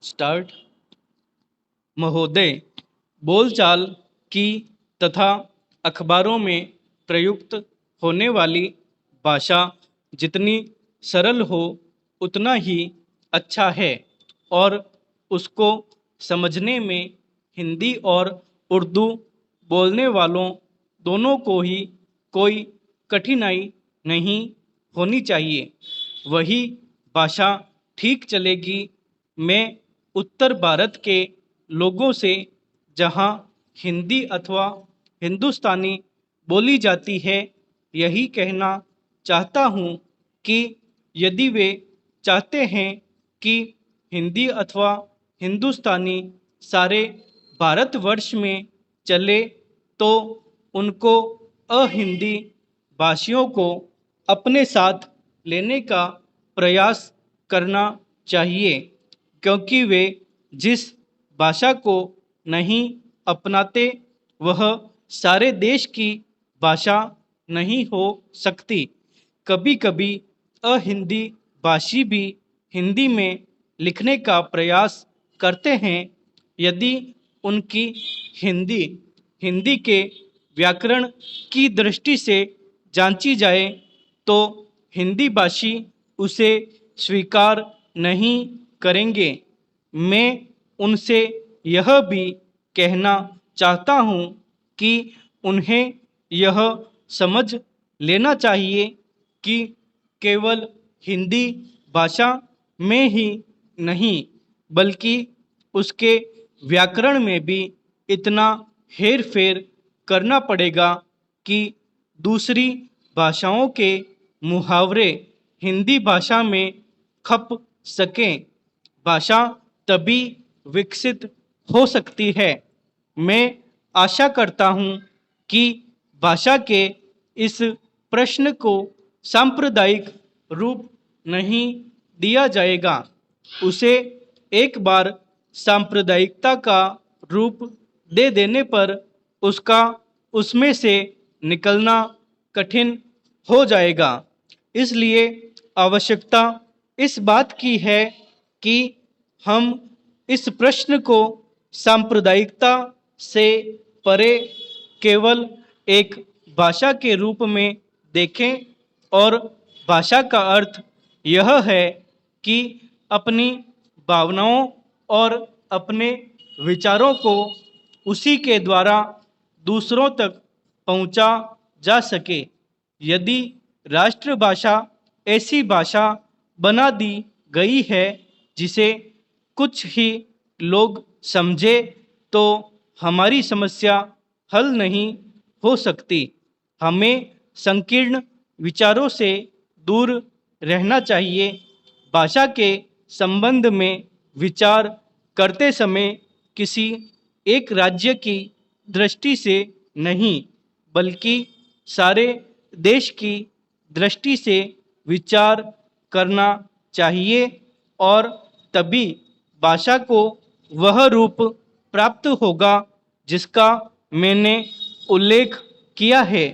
Start. महोदय, बोलचाल की तथा अखबारों में प्रयुक्त होने वाली भाषा जितनी सरल हो उतना ही अच्छा है और उसको समझने में हिंदी और उर्दू बोलने वालों दोनों को ही कोई कठिनाई नहीं होनी चाहिए। वही भाषा ठीक चलेगी। मैं उत्तर भारत के लोगों से, जहाँ हिंदी अथवा हिंदुस्तानी बोली जाती है, यही कहना चाहता हूँ कि यदि वे चाहते हैं कि हिंदी अथवा हिंदुस्तानी सारे भारतवर्ष में चले तो उनको अहिंदी भाषियों को अपने साथ लेने का प्रयास करना चाहिए, क्योंकि वे जिस भाषा को नहीं अपनाते वह सारे देश की भाषा नहीं हो सकती। कभी कभी अहिंदी भाषी भी हिंदी में लिखने का प्रयास करते हैं। यदि उनकी हिंदी हिंदी के व्याकरण की दृष्टि से जांची जाए तो हिंदी भाषी उसे स्वीकार नहीं करेंगे। मैं उनसे यह भी कहना चाहता हूँ कि उन्हें यह समझ लेना चाहिए कि केवल हिंदी भाषा में ही नहीं बल्कि उसके व्याकरण में भी इतना हेर फेर करना पड़ेगा कि दूसरी भाषाओं के मुहावरे हिंदी भाषा में खप सकें। भाषा तभी विकसित हो सकती है। मैं आशा करता हूँ कि भाषा के इस प्रश्न को सांप्रदायिक रूप नहीं दिया जाएगा। उसे एक बार सांप्रदायिकता का रूप दे देने पर उसका उसमें से निकलना कठिन हो जाएगा। इसलिए आवश्यकता इस बात की है कि हम इस प्रश्न को सांप्रदायिकता से परे केवल एक भाषा के रूप में देखें और भाषा का अर्थ यह है कि अपनी भावनाओं और अपने विचारों को उसी के द्वारा दूसरों तक पहुंचा जा सके। यदि राष्ट्रभाषा ऐसी भाषा बना दी गई है जिसे कुछ ही लोग समझे तो हमारी समस्या हल नहीं हो सकती। हमें संकीर्ण विचारों से दूर रहना चाहिए। भाषा के संबंध में विचार करते समय किसी एक राज्य की दृष्टि से नहीं बल्कि सारे देश की दृष्टि से विचार करना चाहिए और तभी भाषा को वह रूप प्राप्त होगा जिसका मैंने उल्लेख किया है।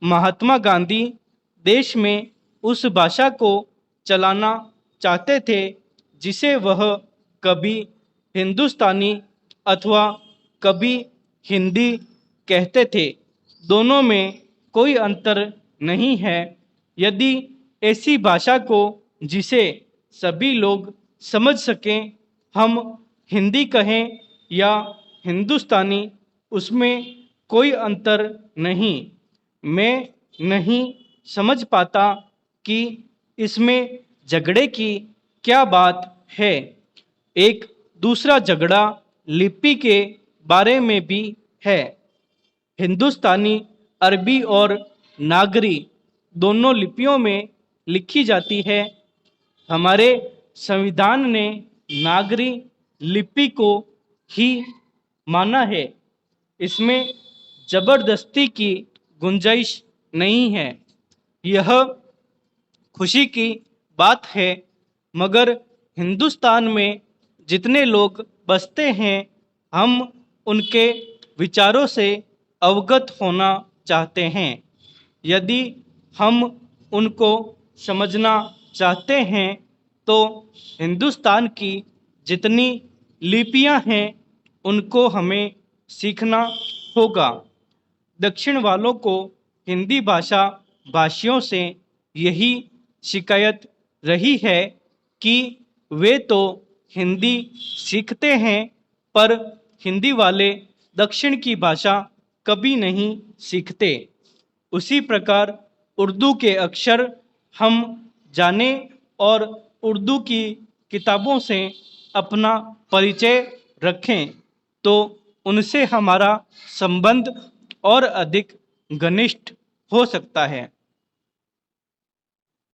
महात्मा गांधी देश में उस भाषा को चलाना चाहते थे जिसे वह कभी हिंदुस्तानी अथवा कभी हिंदी कहते थे। दोनों में कोई अंतर नहीं है। यदि ऐसी भाषा को जिसे सभी लोग समझ सकें हम हिंदी कहें या हिंदुस्तानी, उसमें कोई अंतर नहीं। मैं नहीं समझ पाता कि इसमें झगड़े की क्या बात है। एक दूसरा झगड़ा लिपि के बारे में भी है। हिंदुस्तानी अरबी और नागरी दोनों लिपियों में लिखी जाती है। हमारे संविधान ने नागरी लिपि को ही माना है। इसमें जबरदस्ती की गुंजाइश नहीं है। यह खुशी की बात है। मगर हिंदुस्तान में जितने लोग बसते हैं हम उनके विचारों से अवगत होना चाहते हैं। यदि हम उनको समझना चाहते हैं तो हिंदुस्तान की जितनी लिपियां हैं उनको हमें सीखना होगा। दक्षिण वालों को हिंदी भाषा भाषियों से यही शिकायत रही है कि वे तो हिंदी सीखते हैं पर हिंदी वाले दक्षिण की भाषा कभी नहीं सीखते। उसी प्रकार उर्दू के अक्षर हम जाने और उर्दू की किताबों से अपना परिचय रखें तो उनसे हमारा संबंध और अधिक घनिष्ठ हो सकता है।